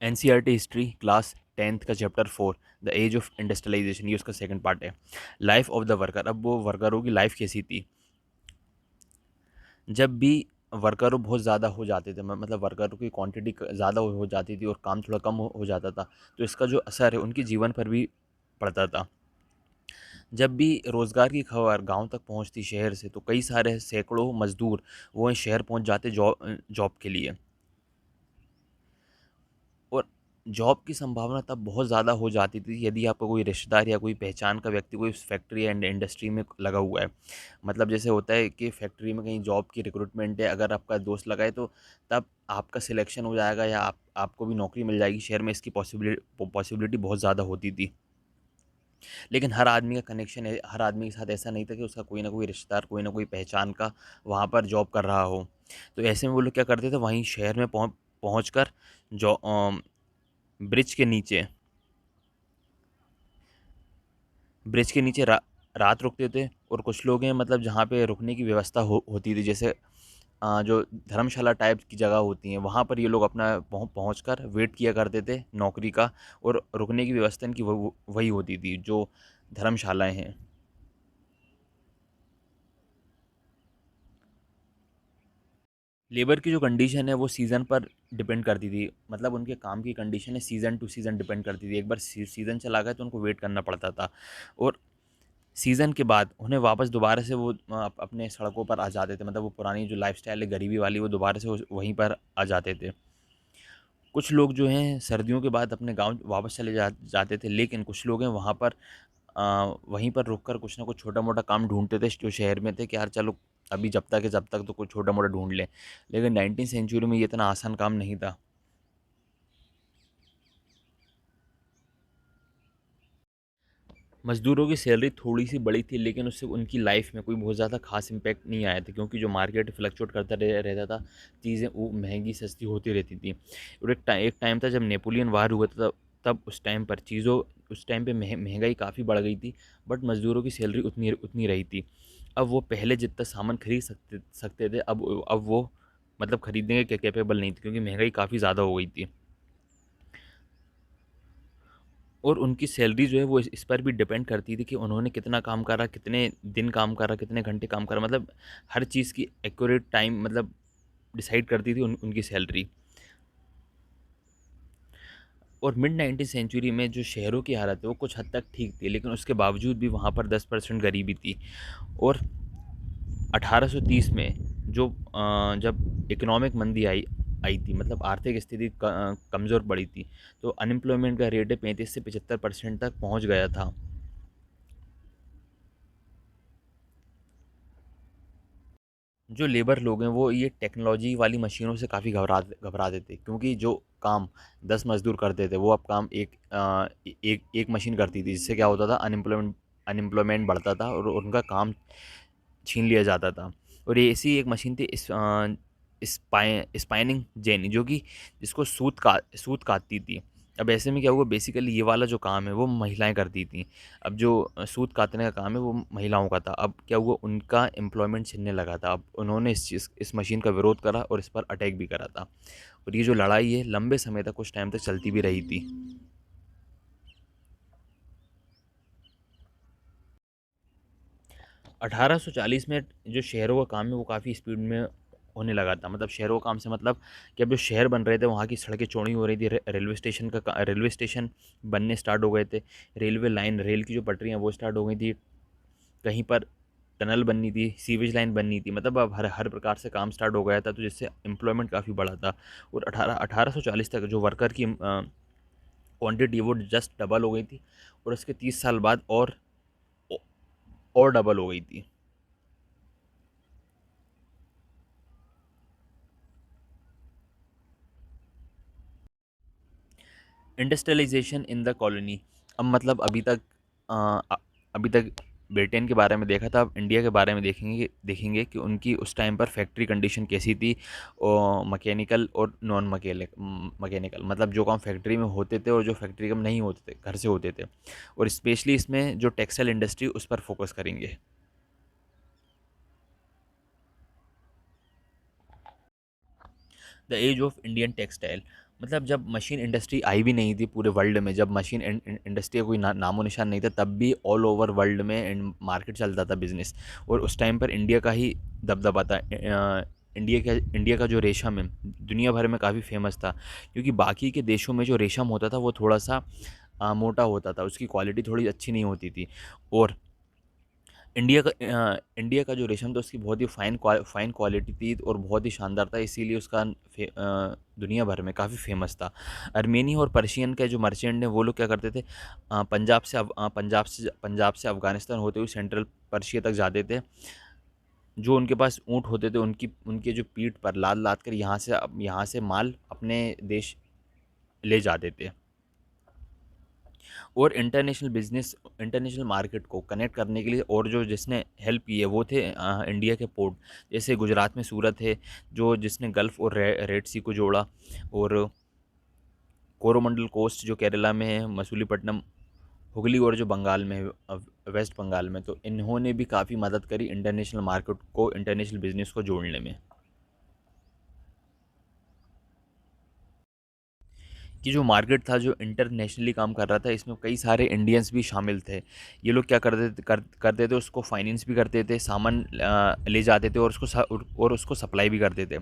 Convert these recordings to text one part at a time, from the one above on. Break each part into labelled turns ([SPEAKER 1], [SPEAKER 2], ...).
[SPEAKER 1] NCERT history class 10th का chapter 4 the age of industrialisation, ये उसका सेकंड पार्ट है। लाइफ ऑफ द वर्कर, अब वो वर्करों की लाइफ कैसी थी। जब भी वर्करों बहुत ज़्यादा हो जाते थे, मतलब वर्करों की क्वांटिटी ज़्यादा हो जाती थी और काम थोड़ा कम हो जाता था, तो इसका जो असर है उनके जीवन पर भी पड़ता था। जब भी रोज़गार की खबर गांव तक पहुंचती शहर से, तो कई सारे सैकड़ों मजदूर वो शहर पहुंच जाते जॉब के लिए। और जॉब की संभावना तब बहुत ज़्यादा हो जाती थी यदि आपका कोई रिश्तेदार या कोई पहचान का व्यक्ति कोई उस फैक्ट्री एंड इंडस्ट्री में लगा हुआ है। मतलब जैसे होता है कि फैक्ट्री में कहीं जॉब की रिक्रूटमेंट है, अगर आपका दोस्त लगा है तो तब आपका सिलेक्शन हो जाएगा या आपको भी नौकरी मिल जाएगी शहर में, इसकी पॉसिबिलिटी बहुत ज़्यादा होती थी। लेकिन हर आदमी का कनेक्शन है, हर आदमी के साथ ऐसा नहीं था कि उसका कोई ना कोई रिश्तेदार, कोई ना कोई पहचान का वहाँ पर जॉब कर रहा हो। तो ऐसे में वो लोग क्या करते थे, वहीं शहर में पहुँच कर जो ब्रिज के नीचे ब्रिज के नीचे रात रुकते थे। और कुछ लोग हैं मतलब जहाँ पे रुकने की व्यवस्था होती थी, जैसे जो धर्मशाला टाइप की जगह होती हैं वहाँ पर ये लोग अपना पहुँच कर वेट किया करते थे नौकरी का। और रुकने की व्यवस्था इनकी वही होती थी जो धर्मशालाएं हैं। लेबर की जो कंडीशन है वो सीज़न पर डिपेंड करती थी, मतलब उनके काम की कंडीशन है सीज़न टू सीज़न डिपेंड करती थी। एक बार सीज़न चला गया तो उनको वेट करना पड़ता था। और सीज़न के बाद उन्हें वापस दोबारा से वो अपने सड़कों पर आ जाते थे, मतलब वो पुरानी जो लाइफ़स्टाइल है गरीबी वाली, वो दोबारा से वहीं पर आ जाते थे। कुछ लोग जो हैं सर्दियों के बाद अपने गाँव वापस चले जाते थे, लेकिन कुछ लोग हैं वहाँ पर वहीं पर रुक कर कुछ ना कुछ छोटा-मोटा काम ढूँढते थे जो शहर में थे कि यार चलो अभी जब तक है जब तक तो कुछ छोटा-मोटा ढूँढ लें। लेकिन 19वीं सेंचुरी में ये इतना आसान काम नहीं था। मज़दूरों की सैलरी थोड़ी-सी बड़ी थी, लेकिन उससे उनकी लाइफ़ में कोई बहुत ज़्यादा ख़ास इम्पैक्ट नहीं आया था, क्योंकि जो मार्केट फ्लक्चुएट करता रहता था, चीज़ें वो महँगी सस्ती होती रहती थी। और एक टाइम था जब नेपोलियन वार हुआ था, तब उस टाइम पे महँगाई काफ़ी बढ़ गई थी, बट मज़दूरों की सैलरी उतनी उतनी रही थी। अब वो पहले जितना सामान खरीद सकते सकते थे, अब वो मतलब खरीदने के कैपेबल नहीं थे, क्योंकि महँगाई काफ़ी ज़्यादा हो गई थी। और उनकी सैलरी जो है वो इस पर भी डिपेंड करती थी कि उन्होंने कितना काम करा, कितने दिन काम करा, कितने घंटे काम करा, मतलब हर चीज़ की एक्यूरेट टाइम मतलब डिसाइड करती थी उनकी सैलरी। और मिड 19th सेंचुरी में जो शहरों की हालत है वो कुछ हद तक ठीक थी, लेकिन उसके बावजूद भी वहाँ पर 10% गरीबी थी। और 1830 में जो जब इकोनॉमिक मंदी आई आई थी, मतलब आर्थिक स्थिति कमज़ोर पड़ी थी, तो अनएम्प्लॉयमेंट का रेट 35 से 75% तक पहुँच गया था। जो लेबर लोग हैं वो ये टेक्नोलॉजी वाली मशीनों से काफ़ी घबराते थे, क्योंकि जो काम 10 मज़दूर करते थे वो अब काम एक मशीन करती थी, जिससे क्या होता था, अनएम्प्लॉयमेंट बढ़ता था और उनका काम छीन लिया जाता था। और ये ऐसी एक मशीन थी स्पाइनिंग जेनी, जो कि जिसको सूत काटती थी। अब ऐसे में क्या हुआ, बेसिकली ये वाला जो काम है वो महिलाएं करती थी। अब जो सूत काटने का काम है वो महिलाओं का था। अब क्या हुआ, उनका एम्प्लॉयमेंट छिनने लगा था। अब उन्होंने इस मशीन का विरोध करा और इस पर अटैक भी करा था। और ये जो लड़ाई है लंबे समय तक, कुछ टाइम तक चलती भी रही थी। 1840 में जो शहरों का काम है वो काफ़ी स्पीड में होने लगा था। मतलब शहरों का काम से मतलब कि अब जो शहर बन रहे थे वहाँ की सड़कें चौड़ी हो रही थी, रेलवे स्टेशन बनने स्टार्ट हो गए थे, रेलवे लाइन, रेल की जो पटरियाँ वो स्टार्ट हो गई थी, कहीं पर टनल बननी थी, सीवेज लाइन बननी थी, मतलब अब हर हर प्रकार से काम स्टार्ट हो गया था, तो जिससे एम्प्लॉयमेंट काफ़ी बढ़ा था। और 1840 तक जो वर्कर की क्वांटिटी वो जस्ट डबल हो गई थी। और उसके 30 साल बाद और डबल हो गई थी। इंडस्ट्रियलाइजेशन इन द कॉलोनी, अब मतलब अभी तक ब्रिटेन के बारे में देखा था, अब इंडिया के बारे में देखेंगे कि उनकी उस टाइम पर फैक्ट्री कंडीशन कैसी थी। और मैकेनिकल और नॉन मैकेनिकल, मतलब जो काम फैक्ट्री में होते थे और जो फैक्ट्री में नहीं होते थे, घर से होते थे। और स्पेशली इसमें जो टेक्सटाइल इंडस्ट्री उस पर फोकस करेंगे। The age of Indian textile, मतलब जब मशीन इंडस्ट्री आई भी नहीं थी पूरे वर्ल्ड में, जब मशीन इंडस्ट्री का कोई नामो निशान नहीं था, तब भी ऑल ओवर वर्ल्ड में मार्केट चलता था बिजनेस। और उस टाइम पर इंडिया का ही दबदबा था। इंडिया का जो रेशम है दुनिया भर में काफ़ी फेमस था, क्योंकि बाकी के देशों में जो रेशम होता था वो थोड़ा सा मोटा होता था, उसकी क्वालिटी थोड़ी अच्छी नहीं होती थी। और इंडिया का जो रेशम था उसकी बहुत ही फाइन क्वालिटी थी और बहुत ही शानदार था, इसीलिए उसका दुनिया भर में काफ़ी फेमस था। अर्मेनी और पर्शियन के जो मर्चेंट हैं वो लोग क्या करते थे, पंजाब से अफ़गानिस्तान होते हुए सेंट्रल पर्शिया तक जाते थे। जो उनके पास ऊँट होते थे उनकी उनके जो पीठ पर लाद लाद कर यहाँ से माल अपने देश ले जाते थे। और इंटरनेशनल मार्केट को कनेक्ट करने के लिए और जो जिसने हेल्प की है वो थे इंडिया के पोर्ट। जैसे गुजरात में सूरत है, जो जिसने गल्फ़ और रेड सी को जोड़ा। और कोरोमंडल कोस्ट जो केरला में है, मसूलीपट्टनम, हुगली और जो बंगाल में है, वेस्ट बंगाल में, तो इन्होंने भी काफ़ी मदद करी इंटरनेशनल मार्केट को, इंटरनेशनल बिजनेस को जोड़ने में। कि जो मार्केट था जो इंटरनेशनली काम कर रहा था, इसमें कई सारे इंडियंस भी शामिल थे। ये लोग क्या करते थे, उसको फाइनेंस भी करते थे, सामान ले जाते थे और और उसको सप्लाई भी करते थे।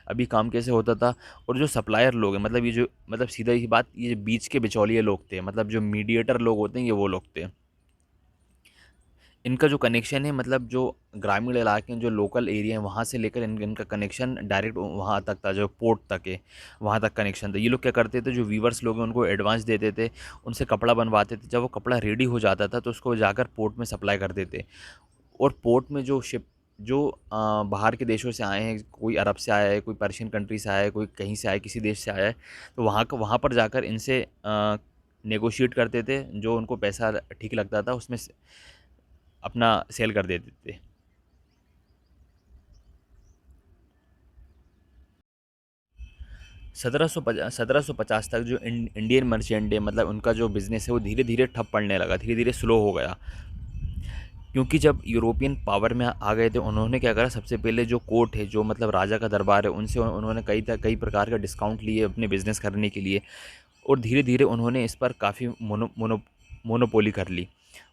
[SPEAKER 1] अभी काम कैसे होता था, और जो सप्लायर लोग हैं, मतलब ये जो मतलब सीधा ही बात, ये जो बीच के बिचौलिए लोग थे, मतलब जो मीडिएटर लोग होते हैं, ये वो लोग थे। इनका जो कनेक्शन है, मतलब जो ग्रामीण इलाके हैं, जो लोकल एरिया हैं, वहाँ से लेकर इनका कनेक्शन डायरेक्ट वहाँ तक था, जो पोर्ट तक है वहाँ तक कनेक्शन था। ये लोग क्या करते थे, जो वीवर्स लोग हैं उनको एडवांस देते थे, उनसे कपड़ा बनवाते थे। जब वो कपड़ा रेडी हो जाता था तो उसको जाकर पोर्ट में सप्लाई कर देते। और पोर्ट में जो शिप जो बाहर के देशों से आए हैं, कोई अरब से आया है, कोई पर्शियन कंट्री से आया है, कोई कहीं से आया है, किसी देश से आया है, तो वहाँ पर जाकर इनसे नेगोशिएट करते थे। जो उनको पैसा ठीक लगता था उसमें अपना सेल कर देते थे। 1750 तक जो इंडियन मर्चेंट है, मतलब उनका जो बिज़नेस है वो धीरे धीरे ठप पड़ने लगा, धीरे धीरे स्लो हो गया। क्योंकि जब यूरोपियन पावर में आ गए थे, उन्होंने क्या करा, सबसे पहले जो कोर्ट है, जो मतलब राजा का दरबार है, उनसे उन्होंने कई प्रकार का डिस्काउंट लिए अपने बिज़नेस करने के लिए। और धीरे धीरे उन्होंने इस पर काफ़ी मोनोपोली कर ली।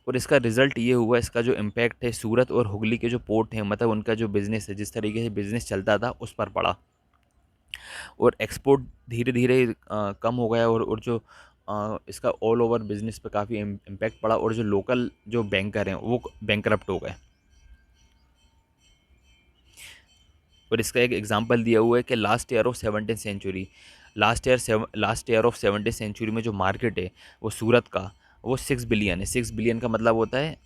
[SPEAKER 1] और इसका रिज़ल्ट ये हुआ, इसका जो इम्पैक्ट है सूरत और हुगली के जो पोर्ट हैं, मतलब उनका जो बिज़नेस है, जिस तरीके से बिज़नेस चलता था उस पर पड़ा। और एक्सपोर्ट धीरे धीरे कम हो गया। और जो इसका ऑल ओवर बिजनेस पे काफ़ी इम्पैक्ट पड़ा, और जो लोकल जो बैंकर हैं वो बैंकरप्ट हो गए। और इसका एक एग्जांपल दिया हुआ है कि last year of 17th century में जो मार्केट है वो सूरत का, वो 6 बिलियन है। 6 बिलियन का मतलब होता है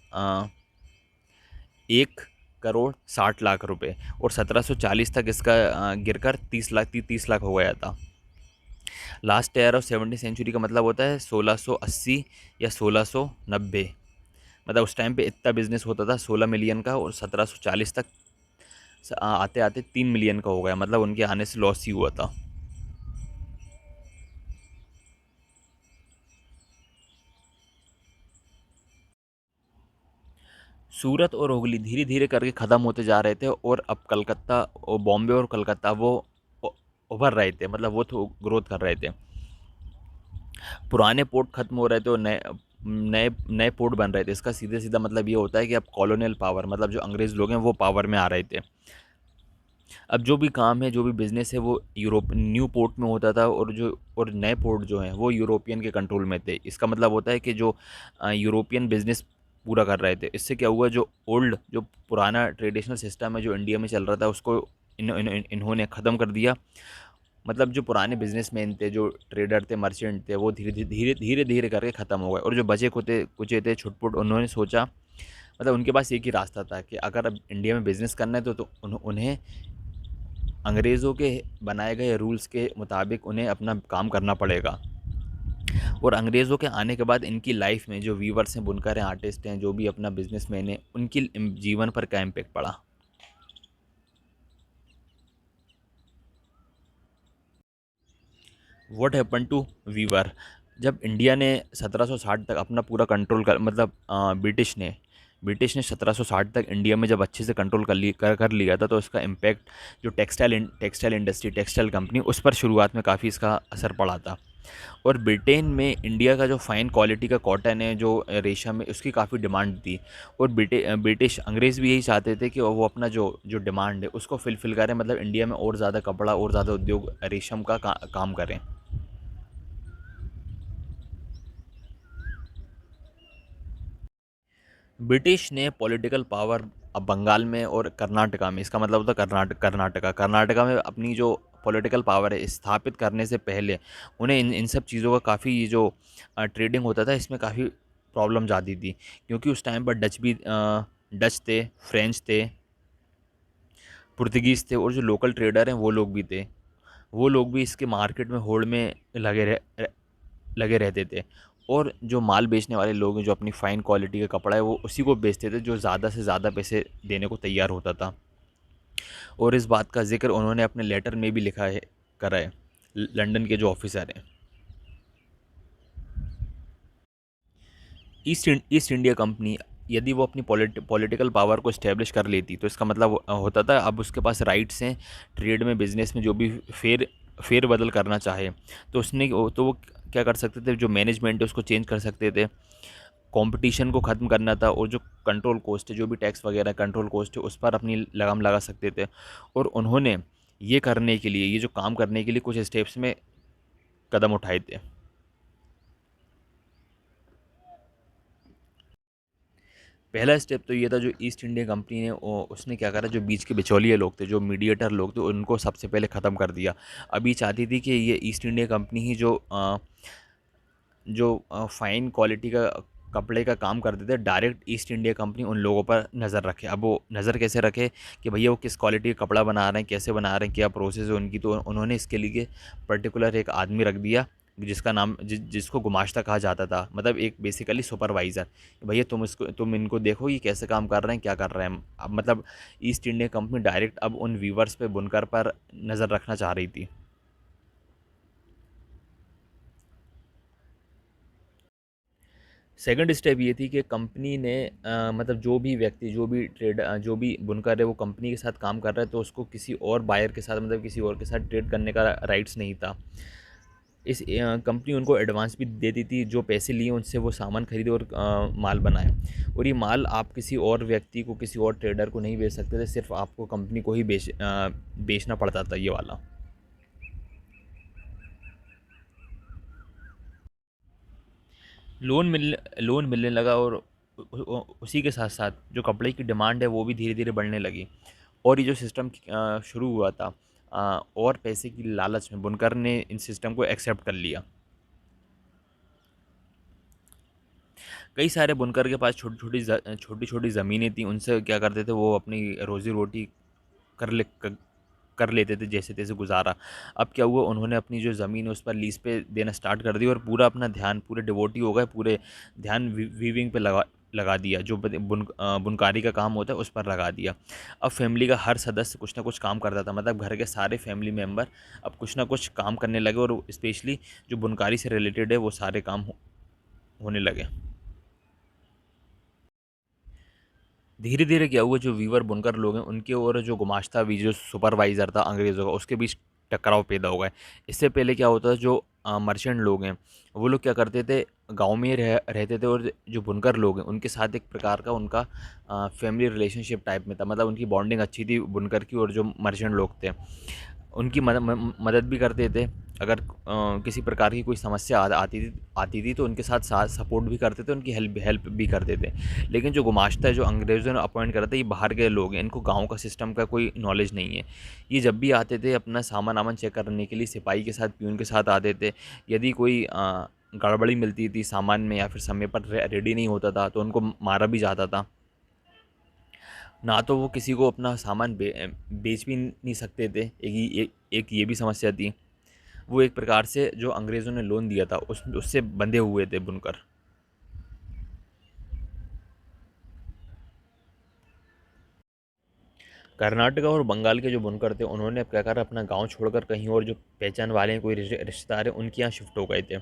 [SPEAKER 1] 1 करोड़ 60 लाख रुपए। और 1740 तक इसका गिरकर 30 लाख हो गया था। Last year of 17th century का मतलब होता है 1680 या 1690। मतलब उस टाइम पे इतना बिजनेस होता था 16 मिलियन का, और 1740 तक आते आते 3 मिलियन का हो गया। मतलब उनके आने से लॉस ही हुआ था। सूरत और हुगली धीरे धीरे करके ख़त्म होते जा रहे थे, और अब कलकत्ता और बॉम्बे और कलकत्ता वो उभर रहे थे, मतलब वो तो ग्रोथ कर रहे थे। पुराने पोर्ट खत्म हो रहे थे और नए नए नए पोर्ट बन रहे थे। इसका सीधे सीधा मतलब ये होता है कि अब कॉलोनियल पावर, मतलब जो अंग्रेज़ लोग हैं वो पावर में आ रहे थे। अब जो भी काम है, जो भी बिज़नेस है, वो यूरोप न्यू पोर्ट में होता था, और नए पोर्ट जो हैं वो यूरोपियन के कंट्रोल में थे। इसका मतलब होता है कि जो यूरोपियन बिज़नेस पूरा कर रहे थे, इससे क्या हुआ, जो पुराना ट्रेडिशनल सिस्टम है जो इंडिया में चल रहा था उसको इन्होंने ख़त्म कर दिया। मतलब जो पुराने बिजनेसमैन थे, जो ट्रेडर थे, मर्चेंट थे, वो धीरे धीरे करके ख़त्म हो गए। और जो बचे कुचे थे छुटपुट, उन्होंने सोचा, मतलब उनके पास एक ही रास्ता था कि अगर अब इंडिया में बिज़नेस करना है तो उन्हें अंग्रेज़ों के बनाए गए रूल्स के मुताबिक उन्हें अपना काम करना पड़ेगा। और अंग्रेज़ों के आने के बाद इनकी लाइफ में जो वीवर्स हैं, बुनकर हैं, आर्टिस्ट हैं, जो भी अपना बिजनेसमैन है, उनकी जीवन पर क्या इम्पेक्ट पड़ा। What happen to weaver. जब इंडिया ने 1760 तक अपना पूरा कंट्रोल कर, मतलब ब्रिटिश ने ब्रिटिश ने 1760 तक इंडिया में जब अच्छे से कंट्रोल कर लिया था, तो इसका इम्पैक्ट जो टेक्सटाइल इंडस्ट्री, टेक्सटाइल कंपनी, उस पर शुरुआत में काफ़ी इसका असर पड़ा था। और ब्रिटेन में इंडिया का जो फाइन क्वालिटी का कॉटन है, जो रेशम है, उसकी काफ़ी डिमांड थी। और ब्रिटिश अंग्रेज़ भी यही चाहते थे कि वो अपना जो जो डिमांड है उसको फिलफ़िल करें, मतलब इंडिया में और ज़्यादा कपड़ा और ज़्यादा उद्योग रेशम का काम करें। ब्रिटिश ने पॉलिटिकल पावर अब बंगाल में और कर्नाटका में, इसका मतलब होता है कर्नाटका में अपनी जो पॉलिटिकल पावर है स्थापित करने से पहले उन्हें इन इन सब चीज़ों का काफ़ी, ये जो ट्रेडिंग होता था इसमें काफ़ी प्रॉब्लम्स आती थी, क्योंकि उस टाइम पर डच थे, फ्रेंच थे, पुर्तगीज़ थे, और जो लोकल ट्रेडर हैं वो लोग भी थे। वो लोग भी इसके मार्केट में होड़ में लगे रहते थे। और जो माल बेचने वाले लोग हैं, जो अपनी फ़ाइन क्वालिटी का कपड़ा है वो उसी को बेचते थे जो ज़्यादा से ज़्यादा पैसे देने को तैयार होता था। और इस बात का ज़िक्र उन्होंने अपने लेटर में भी लिखा है, करा है, लंदन के जो ऑफिसर हैं। ईस्ट इंडिया कंपनी यदि वो अपनी पॉलिटिकल पावर को इस्टेब्लिश कर लेती, तो इसका मतलब होता था अब उसके पास राइट्स हैं ट्रेड में, बिजनेस में, जो भी फेर बदल करना चाहे तो वो क्या कर सकते थे, जो मैनेजमेंट है उसको चेंज कर सकते थे, कंपटीशन को ख़त्म करना था, और जो कंट्रोल कॉस्ट है, जो भी टैक्स वगैरह कंट्रोल कॉस्ट है, उस पर अपनी लगाम लगा सकते थे। और उन्होंने ये करने के लिए, ये जो काम करने के लिए कुछ स्टेप्स में कदम उठाए थे। पहला स्टेप तो ये था, जो ईस्ट इंडिया कंपनी ने उसने क्या करा, जो बीच के बिचौलिए लोग थे, जो मीडिएटर लोग थे, उनको सबसे पहले ख़त्म कर दिया। अभी चाहती थी कि ये ईस्ट इंडिया कंपनी ही जो फ़ाइन क्वालिटी का कपड़े का काम करते थे, डायरेक्ट ईस्ट इंडिया कंपनी उन लोगों पर नज़र रखे। अब वो नज़र कैसे रखे कि भैया वो किस क्वालिटी का कपड़ा बना रहे हैं, कैसे बना रहे हैं, क्या प्रोसेस है उनकी, तो उन्होंने इसके लिए पर्टिकुलर एक आदमी रख दिया, जिसका नाम जिसको गुमाश्ता कहा जाता था, मतलब एक बेसिकली सुपरवाइज़र। भैया तुम इनको देखो ये कैसे काम कर रहे हैं, क्या कर रहे हैं। अब मतलब ईस्ट इंडिया कंपनी डायरेक्ट अब उन व्यूवर्स पे, बुनकर पर नज़र रखना चाह रही थी। सेकंड स्टेप ये थी कि कंपनी ने मतलब जो भी व्यक्ति, जो भी बुनकर है वो कंपनी के साथ काम कर रहा है, तो उसको किसी और बायर के साथ, मतलब किसी और के साथ ट्रेड करने का राइट्स नहीं था। इस कंपनी उनको एडवांस भी देती थी, जो पैसे लिए उनसे वो सामान खरीदे और माल बनाए। और ये माल आप किसी और व्यक्ति को, किसी और ट्रेडर को नहीं बेच सकते थे, सिर्फ आपको कंपनी को ही बेचना पड़ता था ये वाला। लोन मिलने लगा, और उसी के साथ साथ जो कपड़े की डिमांड है वो भी धीरे धीरे बढ़ने लगी। और ये जो सिस्टम शुरू हुआ था, और पैसे की लालच में बुनकर ने इन सिस्टम को एक्सेप्ट कर लिया। कई सारे बुनकर के पास छोटी छोटी ज़मीनें थी, उनसे क्या करते थे वो अपनी रोज़ी रोटी कर ले कर लेते थे, जैसे तैसे गुजारा। अब क्या हुआ, उन्होंने अपनी जो ज़मीन है उस पर लीज़ पे देना स्टार्ट कर दी, और पूरा अपना ध्यान, पूरे डिवोटी हो गए, पूरे ध्यान वीविंग पे लगा दिया, जो बुनकारी का काम होता है उस पर लगा दिया। अब फैमिली का हर सदस्य कुछ ना कुछ काम करता था, मतलब घर के सारे फैमिली मेम्बर अब कुछ ना कुछ काम करने लगे, और स्पेशली जो बुनकारी से रिलेटेड है वो सारे काम होने लगे। धीरे धीरे क्या हुआ, जो वीवर बुनकर लोग हैं उनके और जो गुमाश्ता भी, जो सुपरवाइज़र था अंग्रेज़ों का, उसके बीच टकराव पैदा हो गए। इससे पहले क्या होता था, जो मर्चेंट लोग हैं वो लोग क्या करते थे, गांव में ही रहते थे, और जो बुनकर लोग हैं उनके साथ एक प्रकार का उनका फैमिली रिलेशनशिप टाइप में था, मतलब उनकी बॉन्डिंग अच्छी थी बुनकर की, और जो मर्चेंट लोग थे उनकी मदद भी करते थे। अगर किसी प्रकार की कोई समस्या आती थी तो उनके साथ साथ सपोर्ट भी करते थे, उनकी हेल्प हेल्प भी करते थे। लेकिन जो गुमाश्ता है, जो अंग्रेज़ों ने अपॉइंट करा था, ये बाहर के लोग हैं, इनको गाँव का सिस्टम का कोई नॉलेज नहीं है। ये जब भी आते थे अपना सामान वामान चेक करने के लिए, सिपाही के साथ, प्यून के साथ आते थे। यदि कोई गड़बड़ी मिलती थी सामान में, या फिर समय पर रेडी नहीं होता था, तो उनको मारा भी जाता था। ना तो वो किसी को अपना सामान बेच भी नहीं सकते थे, एक ये भी समस्या थी। वो एक प्रकार से जो अंग्रेज़ों ने लोन दिया था उससे बंधे हुए थे बुनकर। कर्नाटक और बंगाल के जो बुनकर थे उन्होंने अब क्या करा, अपना गांव छोड़कर कहीं और जो पहचान वाले हैं, कोई रिश्तेदार हैं, उनके यहाँ शिफ्ट हो गए थे।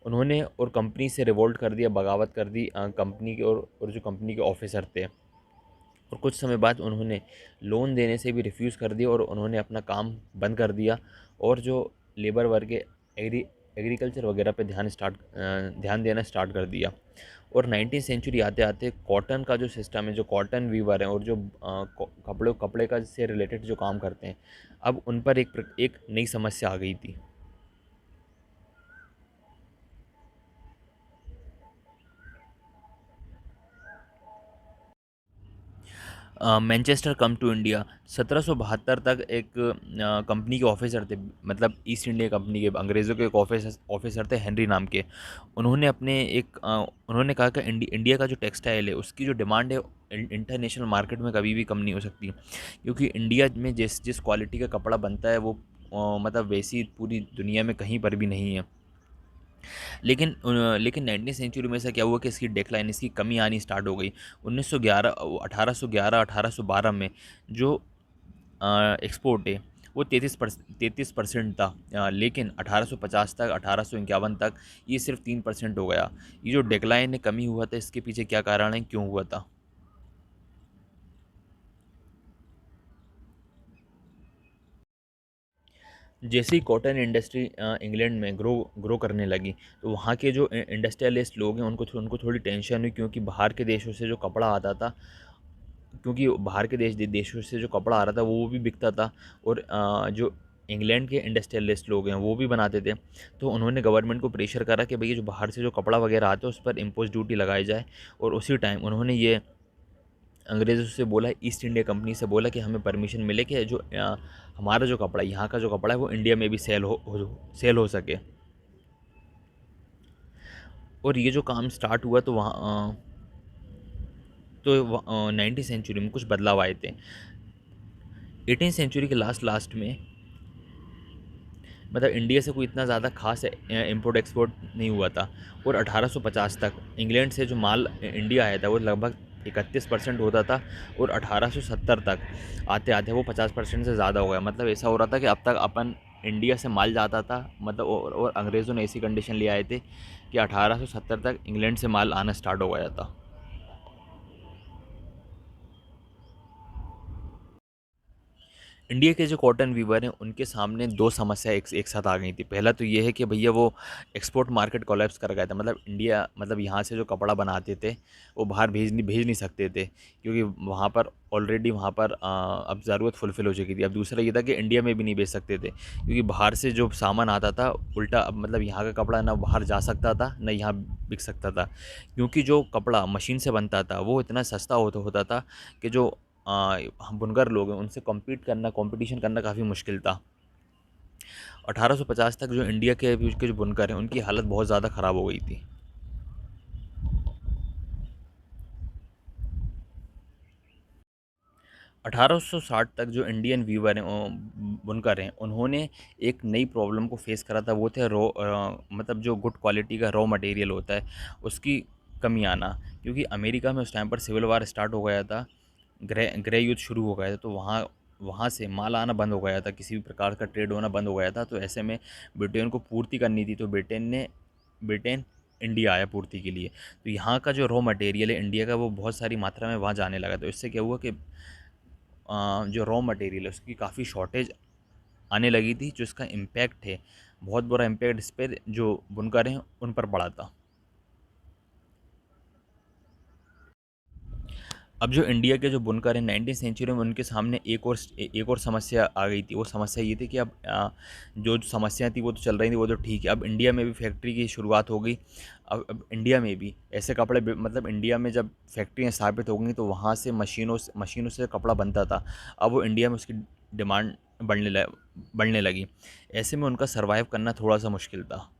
[SPEAKER 1] उन्होंने और कंपनी से रिवोल्ट कर दिया, बगावत कर दी कंपनी के, और जो कंपनी के ऑफिसर थे। और कुछ समय बाद उन्होंने लोन देने से भी रिफ्यूज़ कर दिया और उन्होंने अपना काम बंद कर दिया। और जो लेबर वर्ग है, एग्रीकल्चर वगैरह पे ध्यान देना स्टार्ट कर दिया। और 19वीं सेंचुरी आते आते कॉटन का जो सिस्टम है, जो कॉटन वीवर हैं और जो कपड़े का से रिलेटेड जो काम करते हैं, अब उन पर एक नई समस्या आ गई थी। मैनचेस्टर कम टू इंडिया 1772 तक एक कंपनी के ऑफिसर थे, मतलब ईस्ट इंडिया कंपनी के अंग्रेज़ों के एक ऑफिसर थे, हेनरी नाम के। उन्होंने कहा कि इंडिया का जो टेक्सटाइल है उसकी जो डिमांड है इंटरनेशनल मार्केट में कभी भी कम नहीं हो सकती, क्योंकि इंडिया में जिस जिस क्वालिटी का कपड़ा बनता है वो मतलब वैसी पूरी दुनिया में कहीं पर भी नहीं है। लेकिन 19वीं सेंचुरी में ऐसा क्या हुआ कि इसकी डेक्लाइन, इसकी कमी आनी स्टार्ट हो गई। 1812 में जो एक्सपोर्ट है वो 33% था। लेकिन 1850 तक, 1851 तक ये सिर्फ 3% हो गया। ये जो डेक्लाइन है, कमी हुआ था, इसके पीछे क्या कारण है, क्यों हुआ था? जैसे ही कॉटन इंडस्ट्री इंग्लैंड में ग्रो करने लगी, तो वहाँ के जो इंडस्ट्रियलिस्ट लोग हैं उनको थोड़ी टेंशन हुई, क्योंकि बाहर के देशों से जो कपड़ा आता था, क्योंकि बाहर के देशों से जो कपड़ा आ रहा था वो भी बिकता था। और जो इंग्लैंड के इंडस्ट्रियलिस्ट लोग हैं वो भी बनाते थे। तो उन्होंने गवर्नमेंट को प्रेशर करा कि भैया जो बाहर से जो कपड़ा वगैरह आता है उस पर इम्पोस्ट ड्यूटी लगाई जाए। और उसी टाइम उन्होंने ये अंग्रेज़ों से बोला, ईस्ट इंडिया कंपनी से बोला कि हमें परमिशन मिले कि जो हमारा जो कपड़ा, यहाँ का जो कपड़ा है वो इंडिया में भी सेल हो सके। और ये जो काम स्टार्ट हुआ तो वहाँ तो 19वीं सेंचुरी में कुछ बदलाव आए थे। 18वीं सेंचुरी के लास्ट में, मतलब इंडिया से कोई इतना ज़्यादा खास इंपोर्ट एक्सपोर्ट नहीं हुआ था। और 1850 तक इंग्लैंड से जो माल इंडिया आया था वो लगभग 31% होता था। और 1870 तक आते आते वो 50% से ज़्यादा हो गया। मतलब ऐसा हो रहा था कि अब तक अपन इंडिया से माल जाता था, मतलब और अंग्रेज़ों ने ऐसी कंडीशन ले आए थे कि 1870 तक इंग्लैंड से माल आना स्टार्ट हो गया था। इंडिया के जो कॉटन वीवर हैं उनके सामने दो समस्या एक साथ आ गई थी। पहला तो ये है कि भैया वो एक्सपोर्ट मार्केट कोलैप्स कर गया था, मतलब इंडिया, मतलब यहाँ से जो कपड़ा बनाते थे वो बाहर भेज नहीं सकते थे, क्योंकि वहाँ पर ऑलरेडी वहाँ पर अब ज़रूरत फुलफ़िल हो चुकी थी। अब दूसरा ये था कि इंडिया में भी नहीं बेच सकते थे, क्योंकि बाहर से जो सामान आता था उल्टा, अब मतलब यहाँ का कपड़ा ना बाहर जा सकता था ना यहाँ बिक सकता था, क्योंकि जो कपड़ा मशीन से बनता था वो इतना सस्ता होता था कि जो हम बुनकर लोग हैं उनसे कंपटीशन करना काफ़ी मुश्किल था। 1850 तक जो इंडिया के जो बुनकर हैं उनकी हालत बहुत ज़्यादा ख़राब हो गई थी। 1860 तक जो इंडियन वीवर हैं, बुनकर हैं, उन्होंने एक नई प्रॉब्लम को फेस करा था। वो थे मतलब जो गुड क्वालिटी का रॉ मटेरियल होता है उसकी कमी आना, क्योंकि अमेरिका में उस टाइम पर सिविल वार स्टार्ट हो गया था, गृह युद्ध शुरू हो गया था। तो वहाँ वहाँ से माल आना बंद हो गया था, किसी भी प्रकार का ट्रेड होना बंद हो गया था। तो ऐसे में ब्रिटेन को पूर्ति करनी थी, तो ब्रिटेन इंडिया आया पूर्ति के लिए। तो यहाँ का जो रॉ मटेरियल है इंडिया का वो बहुत सारी मात्रा में वहाँ जाने लगा। तो इससे क्या हुआ कि जो रॉ मटेरियल है उसकी काफ़ी शॉर्टेज आने लगी थी, जो इसका इम्पैक्ट है, बहुत बुरा इम्पैक्ट इस पर जो बुनकर हैं उन पर पड़ा था। अब जो इंडिया के जो बुनकर हैं 19वीं सेंचुरी में उनके सामने एक और समस्या आ गई थी। वो समस्या ये थी कि अब जो समस्या थी वो तो चल रही थी, वो तो ठीक है, अब इंडिया में भी फैक्ट्री की शुरुआत हो गई। अब इंडिया में भी ऐसे कपड़े मतलब इंडिया में जब फैक्ट्रियाँ स्थापित हो गई तो वहाँ से मशीनों से कपड़ा बनता था। अब वो इंडिया में उसकी डिमांड बढ़ने लगी। ऐसे में उनका सर्वाइव करना थोड़ा सा मुश्किल था।